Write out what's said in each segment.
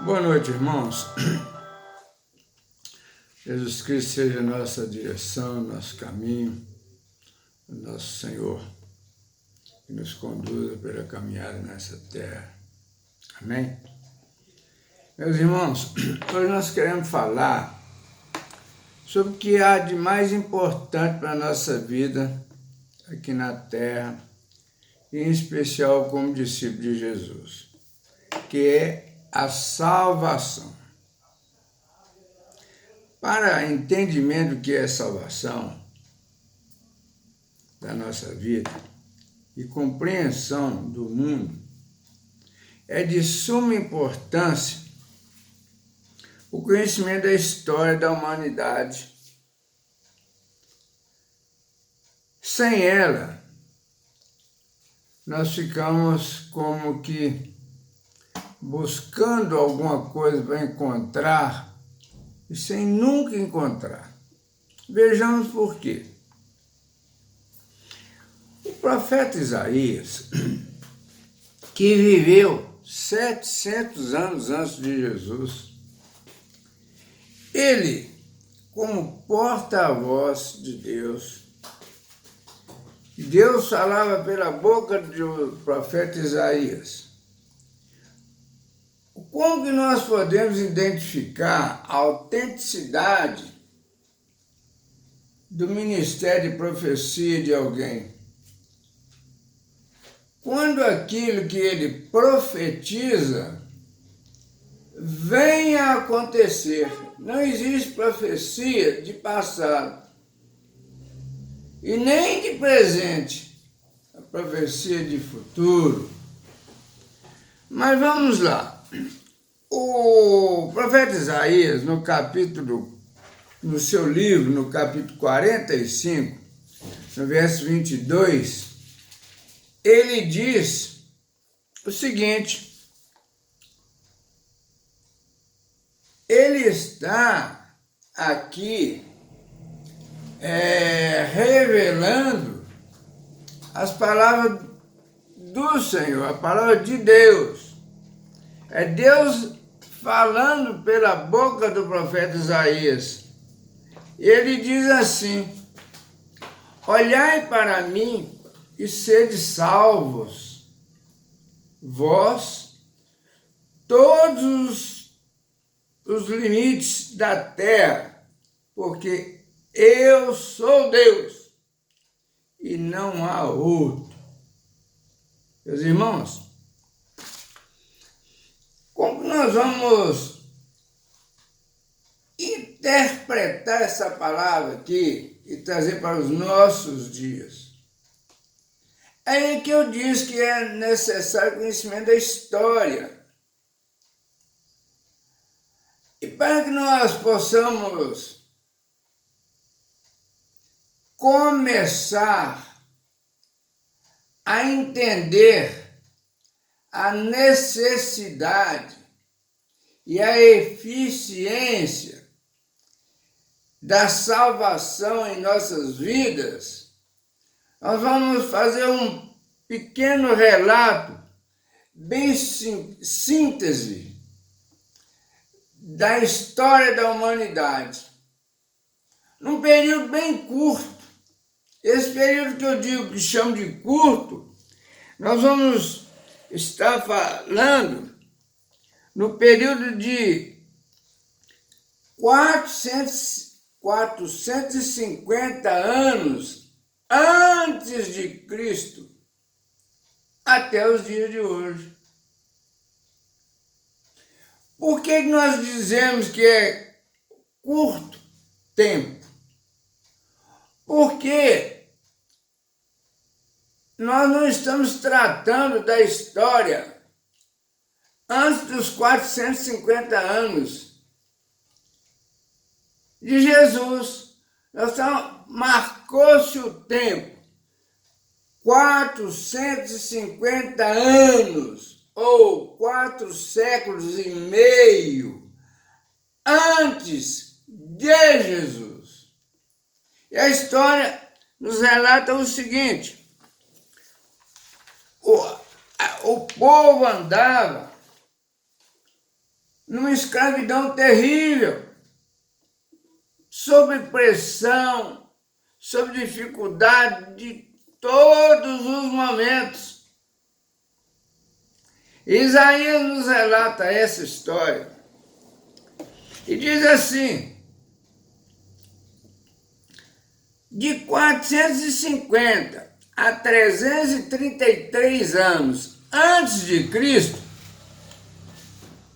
Boa noite, irmãos. Jesus Cristo seja a nossa direção, nosso caminho, o nosso Senhor, que nos conduza pela caminhada nessa terra. Amém? Meus irmãos, hoje nós queremos falar sobre o que há de mais importante para a nossa vida aqui na terra, e em especial como discípulo de Jesus, que é a salvação. Para entendimento do que é salvação da nossa vida e compreensão do mundo, é de suma importância o conhecimento da história da humanidade. Sem ela, nós ficamos como que buscando alguma coisa para encontrar e sem nunca encontrar. Vejamos por quê. O profeta Isaías, que viveu 700 anos antes de Jesus, ele, como porta-voz de Deus falava pela boca do profeta Isaías. Como que nós podemos identificar a autenticidade do ministério de profecia de alguém? Quando aquilo que ele profetiza vem a acontecer. Não existe profecia de passado e nem de presente, a profecia de futuro. Mas vamos lá. O profeta Isaías, no seu livro, no capítulo 45, no verso 22, ele diz o seguinte: ele está aqui revelando as palavras do Senhor, a palavra de Deus. É Deus falando pela boca do profeta Isaías. Ele diz assim: olhai para mim e sede salvos, vós, todos os limites da terra, porque eu sou Deus e não há outro. Meus irmãos, como nós vamos interpretar essa palavra aqui e trazer para os nossos dias? É aí que eu disse que é necessário conhecimento da história. E para que nós possamos começar a entender a necessidade e a eficiência da salvação em nossas vidas, nós vamos fazer um pequeno relato, bem síntese, da história da humanidade. Num período bem curto. Esse período que eu digo que chamo de curto, nós vamos estar falando no período de 450 anos antes de Cristo até os dias de hoje. Por que nós dizemos que é curto tempo? estamos tratando da história antes dos 450 anos de Jesus. Marcou-se o tempo, 450 anos, ou 4 séculos e meio, antes de Jesus. E a história nos relata o seguinte: o povo andava numa escravidão terrível, sob pressão, sob dificuldade de todos os momentos. Isaías nos relata essa história e diz assim: de 450 a 333 anos antes de Cristo,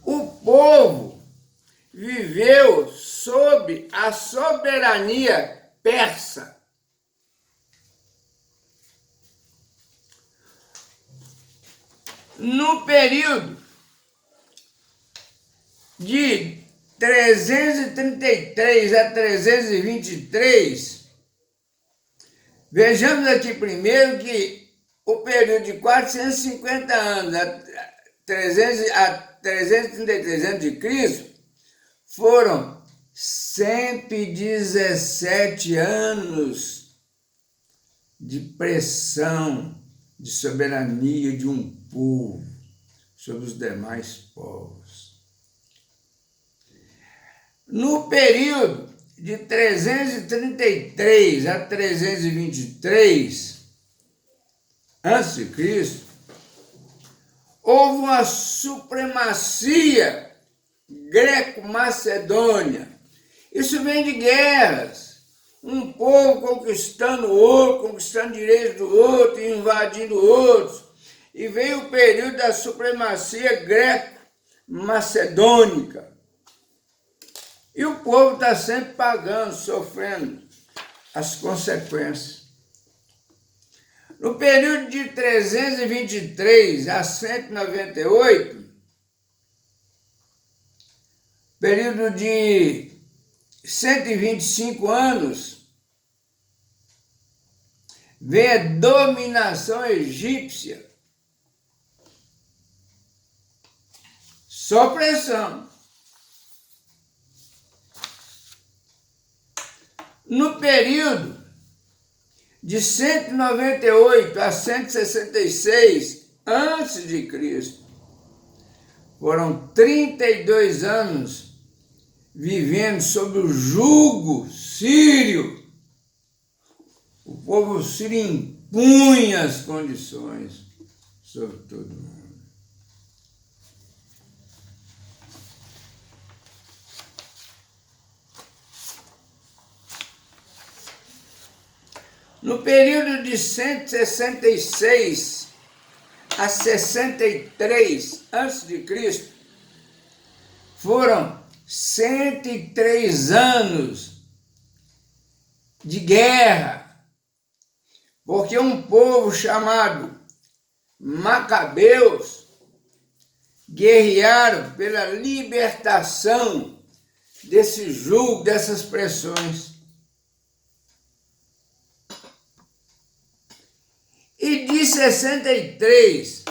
o povo viveu sob a soberania persa. No período de 333 a 323, vejamos aqui primeiro que o período de 450 anos a 333 anos de Cristo foram 117 anos de pressão, de soberania de um povo sobre os demais povos. No período de 333 a 323 a.C., houve uma supremacia greco-macedônia. Isso vem de guerras. Um povo conquistando o outro, conquistando direitos do outro, invadindo outros. E veio o período da supremacia greco-macedônica. E o povo está sempre pagando, sofrendo as consequências. No período de 323 a 198, período de 125 anos, vem a dominação egípcia. Só pressão. No período de 198 a 166 a.C., foram 32 anos vivendo sob o jugo sírio. O povo sírio impunha as condições sobre todo mundo. No período de 166 a 63 a.C., foram 103 anos de guerra, porque um povo chamado Macabeus guerrearam pela libertação desse jugo, dessas pressões. E de 63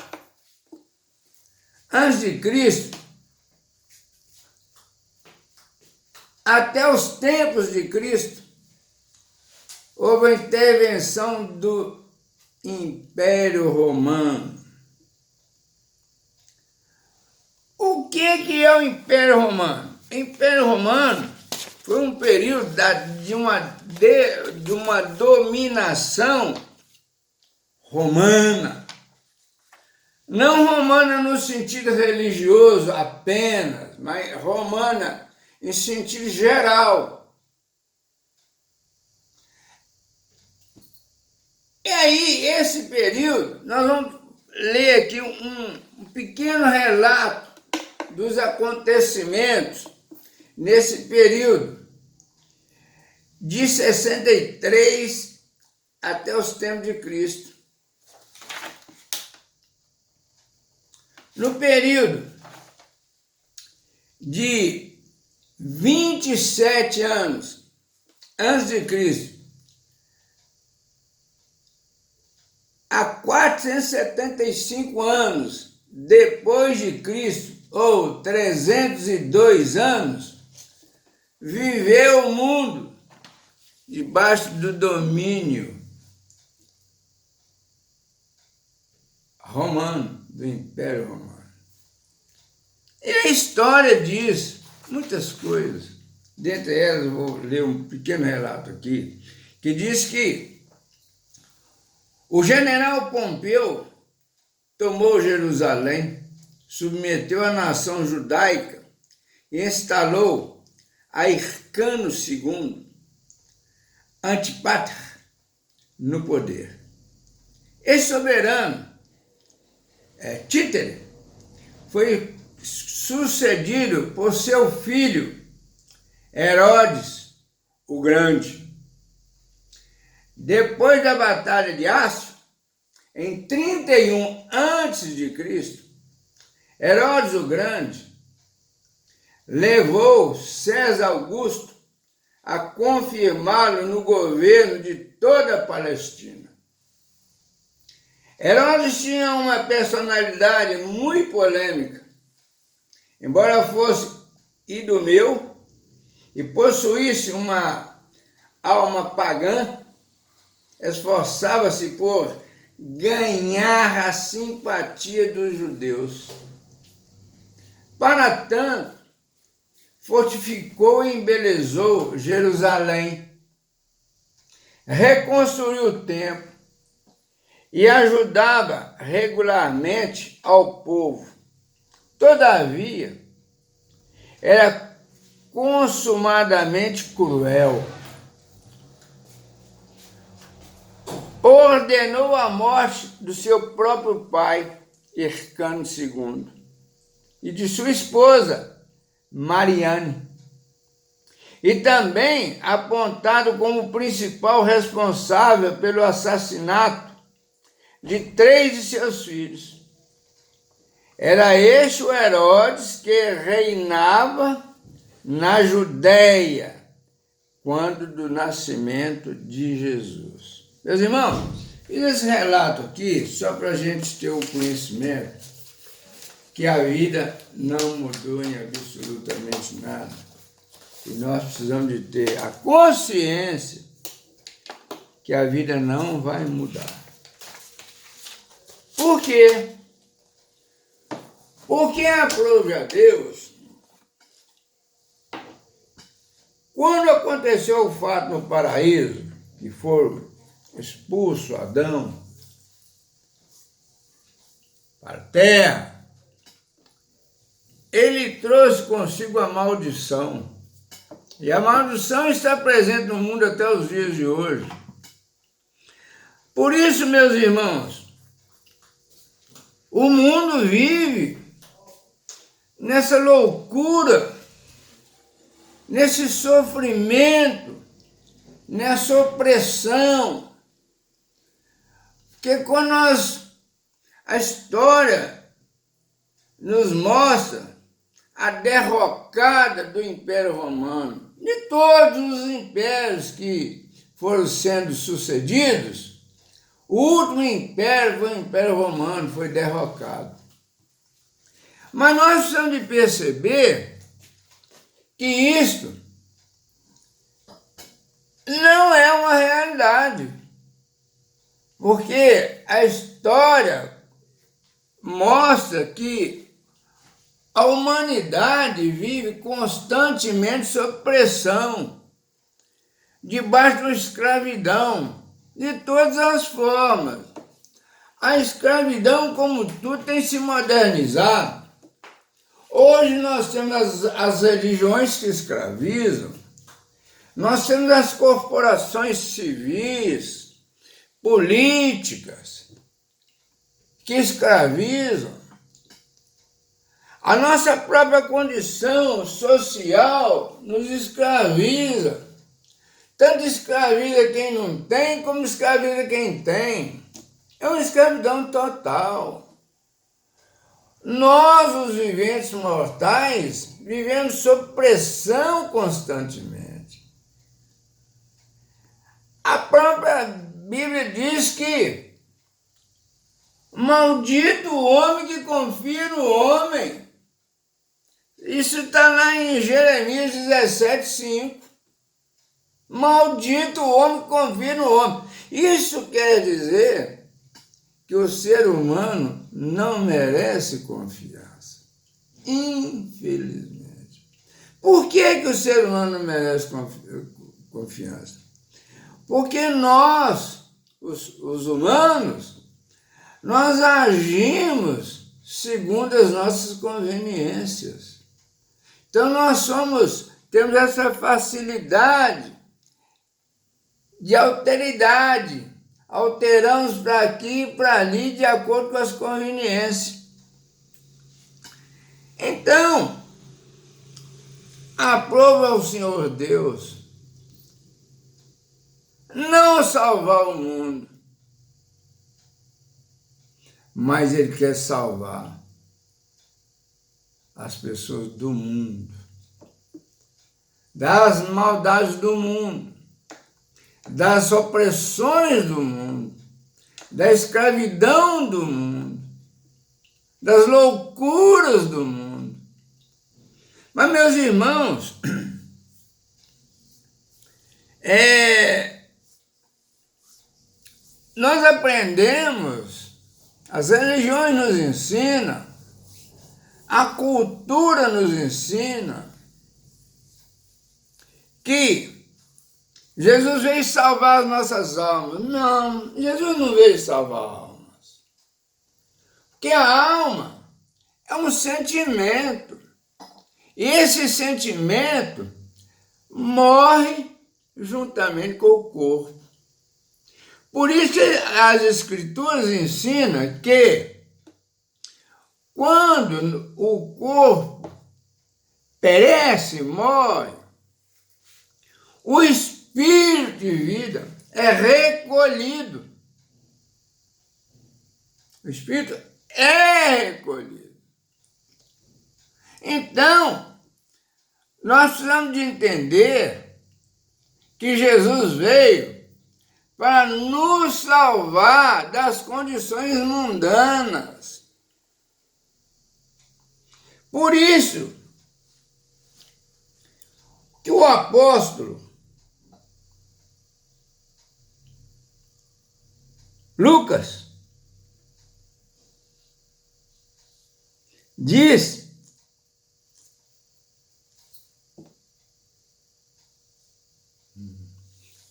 a.C. até os tempos de Cristo, houve a intervenção do Império Romano. O que é o Império Romano? O Império Romano foi um período de uma dominação romana. Não romana no sentido religioso apenas, mas romana em sentido geral. E aí, esse período, nós vamos ler aqui um pequeno relato dos acontecimentos nesse período de 63 até os tempos de Cristo. no período de 27 anos antes de Cristo a 475 anos depois de Cristo, ou 302 anos, viveu o mundo debaixo do domínio romano, do Império Romano. E a história diz muitas coisas. Dentre elas, eu vou ler um pequeno relato aqui, que diz que o general Pompeu tomou Jerusalém, submeteu a nação judaica e instalou a Hircano II, Antípatra, no poder. Esse soberano, Títere, foi sucedido por seu filho Herodes o Grande. Depois da Batalha de Ácio, em 31 a.C., Herodes o Grande levou César Augusto a confirmá-lo no governo de toda a Palestina. Herodes tinha uma personalidade muito polêmica. Embora fosse idumeu e possuísse uma alma pagã, esforçava-se por ganhar a simpatia dos judeus. Para tanto, fortificou e embelezou Jerusalém, reconstruiu o templo e ajudava regularmente ao povo. Todavia, era consumadamente cruel. Ordenou a morte do seu próprio pai, Hircano II, e de sua esposa, Mariane, e também apontado como principal responsável pelo assassinato de 3 de seus filhos. Era este o Herodes que reinava na Judéia quando do nascimento de Jesus. Meus irmãos, fiz esse relato aqui só para a gente ter o conhecimento que a vida não mudou em absolutamente nada. E nós precisamos de ter a consciência que a vida não vai mudar. Por quê? Porque aprove a Deus, quando aconteceu o fato no paraíso, que foram expulso Adão para a terra, ele trouxe consigo a maldição. E a maldição está presente no mundo até os dias de hoje. Por isso, meus irmãos, o mundo vive nessa loucura, nesse sofrimento, nessa opressão. Porque quando a história nos mostra a derrocada do Império Romano, de todos os impérios que foram sendo sucedidos, o último império foi o Império Romano, foi derrocado. Mas nós precisamos de perceber que isto não é uma realidade, porque a história mostra que a humanidade vive constantemente sob pressão, debaixo de uma escravidão, de todas as formas. A escravidão, como tudo, tem se modernizado. Hoje nós temos as religiões que escravizam, nós temos as corporações civis, políticas, que escravizam. A nossa própria condição social nos escraviza. Tanto escraviza quem não tem, como escraviza quem tem. É uma escravidão total. Nós, os viventes mortais, vivemos sob pressão constantemente. A própria Bíblia diz que maldito o homem que confia no homem. Isso está lá em Jeremias 17:5. Maldito o homem que confia no homem. Isso quer dizer que o ser humano não merece confiança. Infelizmente. Por que o ser humano não merece confiança? Porque nós, os humanos, nós agimos segundo as nossas conveniências. Então nós temos essa facilidade de alteridade. Alteramos para aqui e para ali de acordo com as conveniências. Então, aprova ao Senhor Deus não salvar o mundo, mas Ele quer salvar as pessoas do mundo, das maldades do mundo, das opressões do mundo, da escravidão do mundo, das loucuras do mundo. Mas, meus irmãos, nós aprendemos, as religiões nos ensinam, a cultura nos ensina que Jesus veio salvar as nossas almas. Não, Jesus não veio salvar almas. Porque a alma é um sentimento. E esse sentimento morre juntamente com o corpo. Por isso que as Escrituras ensinam que quando o corpo perece, morre, o espírito de vida é recolhido. O espírito é recolhido. Então, nós precisamos de entender que Jesus veio para nos salvar das condições mundanas. Por isso que o apóstolo Lucas diz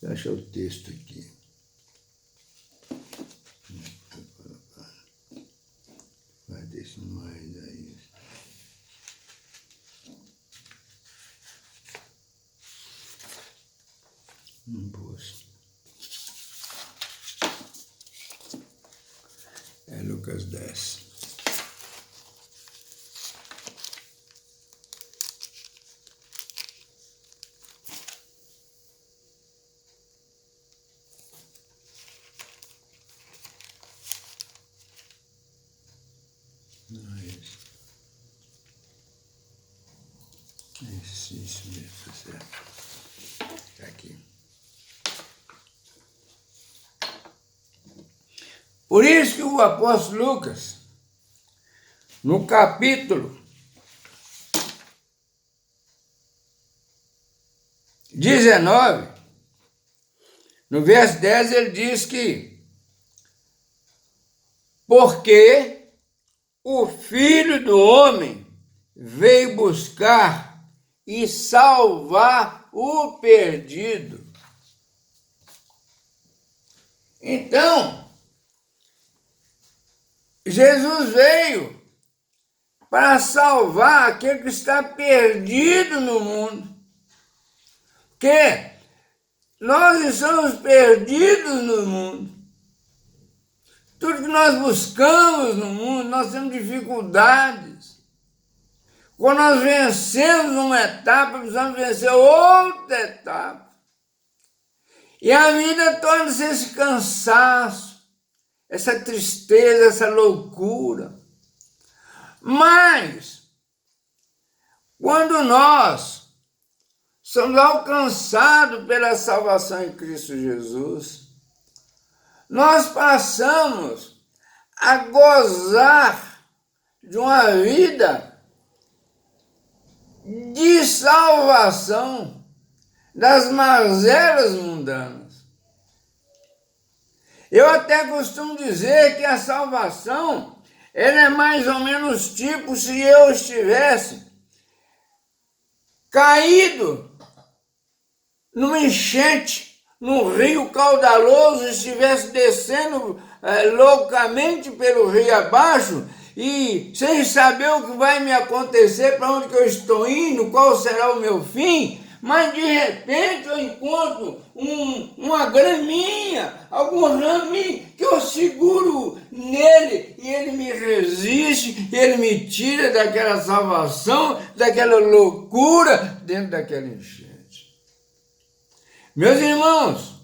deixa eu achar o texto aqui. Vai deixar mais aí. Não posso. É Lucas 10. Não é isso. Isso mesmo, tá certo. Tá aqui. Por isso que o apóstolo Lucas, no capítulo 19, no verso 10, ele diz que porque o Filho do Homem veio buscar e salvar o perdido. Então, Jesus veio para salvar aquele que está perdido no mundo. Porque nós estamos perdidos no mundo. Tudo que nós buscamos no mundo, nós temos dificuldades. Quando nós vencemos uma etapa, precisamos vencer outra etapa. E a vida torna-se esse cansaço, essa tristeza, essa loucura. Mas, quando nós somos alcançados pela salvação em Cristo Jesus, nós passamos a gozar de uma vida de salvação das mazelas mundanas. Eu até costumo dizer que a salvação, ela é mais ou menos tipo se eu estivesse caído numa enchente, num rio caudaloso, estivesse descendo loucamente pelo rio abaixo e sem saber o que vai me acontecer, para onde que eu estou indo, qual será o meu fim, mas de repente eu encontro uma graminha, algum raminho que eu seguro nele e ele me resiste, ele me tira daquela salvação, daquela loucura dentro daquela enchente. Meus irmãos,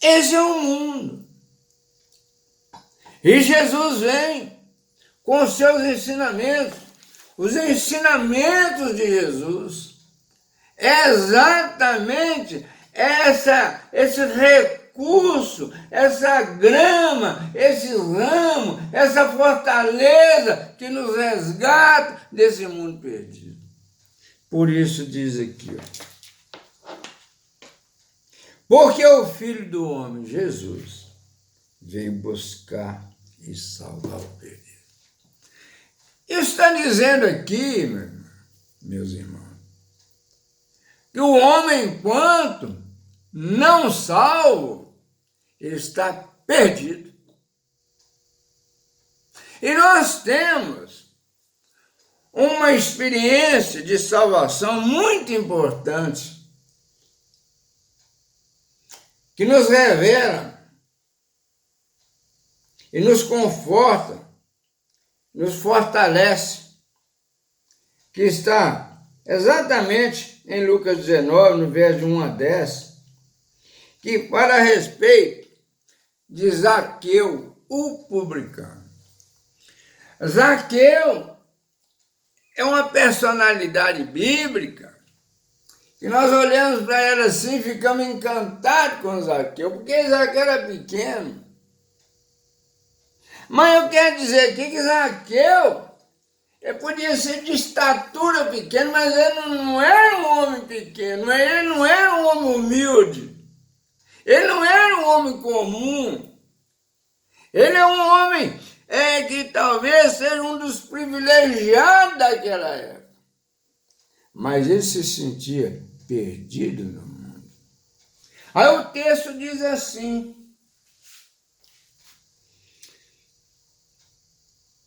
esse é o mundo. E Jesus vem com os seus ensinamentos, os ensinamentos de Jesus. É exatamente esse recurso, essa grama, esse ramo, essa fortaleza que nos resgata desse mundo perdido. Por isso diz aqui, ó, porque o Filho do Homem, Jesus, veio buscar e salvar o perdido. Isso está dizendo aqui, meus irmãos, que o homem, enquanto não salvo, ele está perdido. E nós temos uma experiência de salvação muito importante, que nos revela e nos conforta, nos fortalece, que está exatamente em Lucas 19, no verso 1 a 10, que fala a respeito de Zaqueu, o publicano. Zaqueu é uma personalidade bíblica que nós olhamos para ela assim e ficamos encantados com Zaqueu, porque Zaqueu era pequeno. Mas eu quero dizer aqui que Zaqueu, ele podia ser de estatura pequena, mas ele não era um homem pequeno, ele não era um homem humilde, ele não era um homem comum, ele é um homem que talvez seja um dos privilegiados daquela época, mas ele se sentia perdido no mundo. Aí o texto diz assim,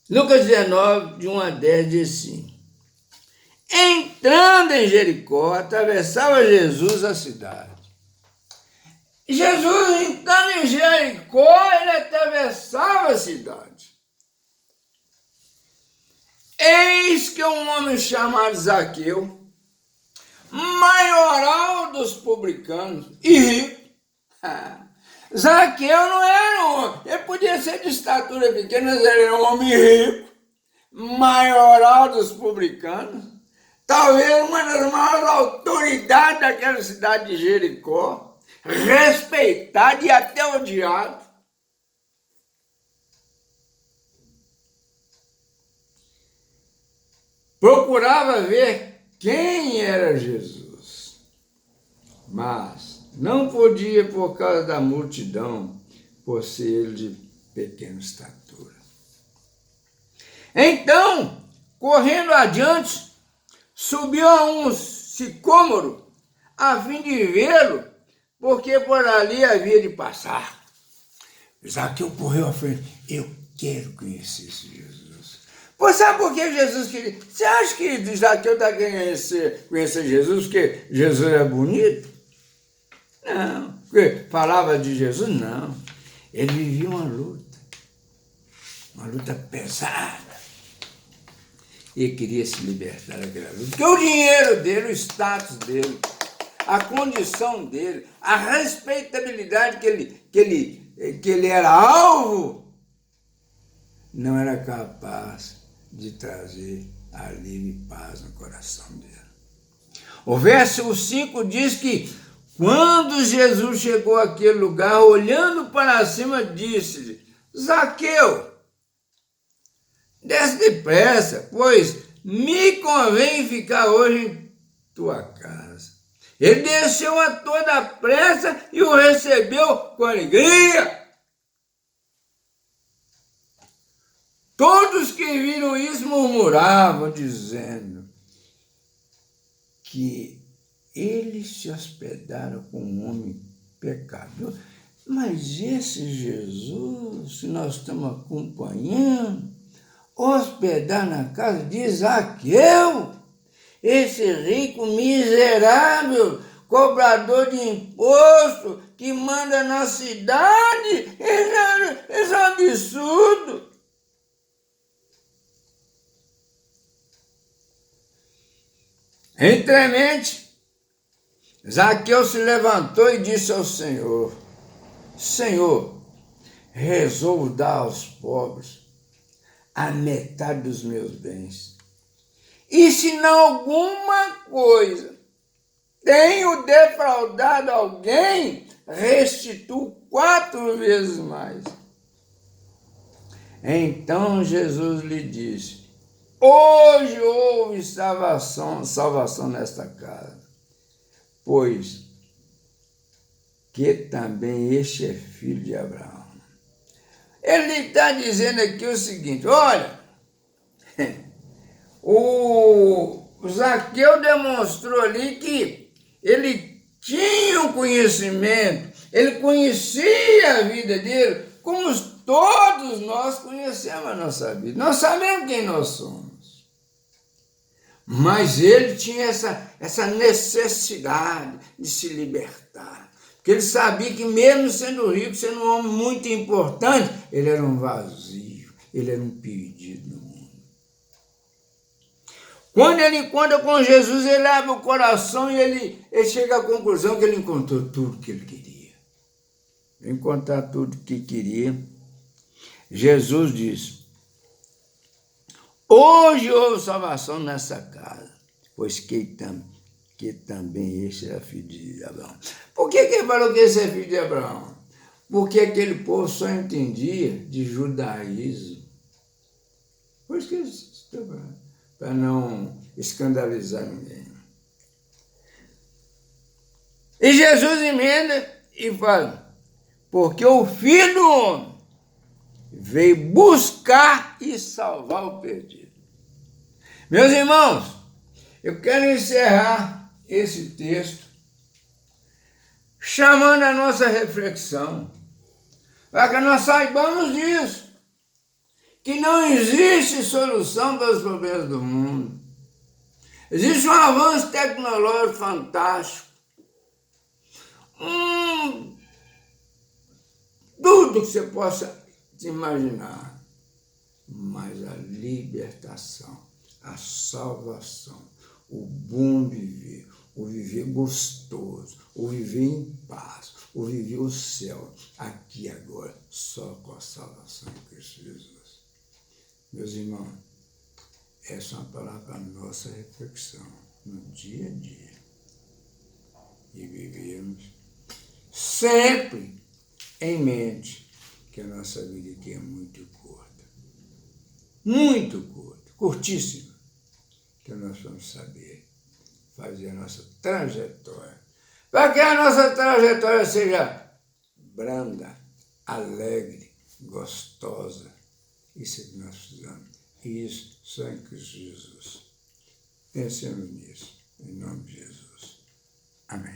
Lucas 19, de 1 a 10, diz assim: entrando em Jericó, atravessava Jesus a cidade. Jesus, entrando em Jericó, ele atravessava a cidade. Eis que um homem chamado Zaqueu, maioral dos publicanos e rico. Zaqueu não era um homem, ele podia ser de estatura pequena, mas ele era um homem rico, maioral dos publicanos, talvez uma das maiores autoridades daquela cidade de Jericó, respeitado e até odiado. Procurava ver quem era Jesus, mas não podia por causa da multidão, por ser ele de pequena estatura. Então, correndo adiante, subiu a um sicômoro, a fim de vê-lo, porque por ali havia de passar. Zaqueu correu à frente, eu quero conhecer esse Jesus. Pois sabe por que Jesus queria? Você acha que Zaqueu está querendo conhecer Jesus porque Jesus é bonito? Não. Porque falava de Jesus? Não. Ele vivia uma luta pesada. E ele queria se libertar daquela luta. Porque o dinheiro dele, o status dele, a condição dele, a respeitabilidade que ele era alvo, não era capaz de trazer alívio e paz no coração dele. O verso 5 diz que quando Jesus chegou àquele lugar, olhando para cima, disse-lhe: Zaqueu, desce depressa, pois me convém ficar hoje em tua casa. Ele desceu a toda pressa e o recebeu com alegria. Todos que viram isso murmuravam, dizendo que eles se hospedaram com um homem pecador. Mas esse Jesus que nós estamos acompanhando, hospedar na casa de Zaqueu, esse rico miserável, cobrador de imposto, que manda na cidade, isso é um absurdo. Entremente, Zaqueu se levantou e disse ao Senhor: Senhor, resolvo dar aos pobres a metade dos meus bens. E se não alguma coisa tenho defraudado alguém, restituo 4 vezes mais. Então Jesus lhe disse: hoje houve salvação nesta casa, pois que também este é filho de Abraão. Ele está dizendo aqui o seguinte: olha, o Zaqueu demonstrou ali que ele tinha um conhecimento, ele conhecia a vida dele, como todos nós conhecemos a nossa vida. Nós sabemos quem nós somos. Mas ele tinha essa necessidade de se libertar. Porque ele sabia que mesmo sendo rico, sendo um homem muito importante, ele era um vazio, ele era um perdido no mundo. Quando ele encontra com Jesus, ele abre o coração e ele chega à conclusão que ele encontrou tudo que ele queria. Encontrar tudo que queria, Jesus disse: hoje houve salvação nessa casa, pois que também este era filho de Abraão. Por que ele falou que esse é filho de Abraão? Porque aquele povo só entendia de judaísmo. Por isso que eles para não escandalizar ninguém. E Jesus emenda e fala: porque o Filho do Homem veio buscar e salvar o perdido. Meus irmãos, eu quero encerrar esse texto chamando a nossa reflexão, para que nós saibamos disso, que não existe solução para os problemas do mundo. Existe um avanço tecnológico fantástico. Tudo que você possa imaginar. Mas a libertação, a salvação, o bom viver, o viver gostoso, o viver em paz, o viver o céu, aqui e agora, só com a salvação de Cristo Jesus. Meus irmãos, essa é uma palavra para a nossa reflexão no dia a dia. E vivemos sempre em mente que a nossa vida aqui é muito curta, curtíssima, que nós vamos saber fazer a nossa trajetória, para que a nossa trajetória seja branda, alegre, gostosa. Isso é que nós precisamos. E isso só em Cristo Jesus. Pensemos nisso, em nome de Jesus. Amém.